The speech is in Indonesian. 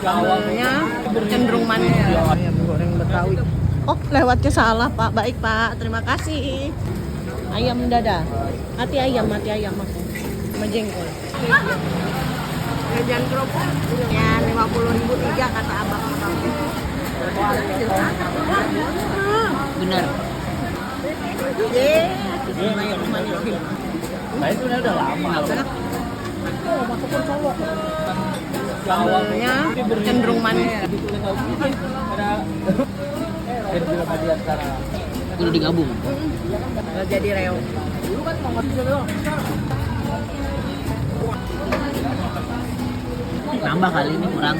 Sambelnya cenderung manis. Ayam goreng Betawi. Oh, lewatnya salah, Pak. Baik, Pak. Terima kasih. Ayam dada. Mati ayam aku. Sama jengkol. Jajan kerupuk. Ya, 50.000 tiga kata abang. Benar. Nah itu udah lama. Sambelnya cenderung manis. Udah digabung. Nggak jadi reo. Nambah kali ini kurang.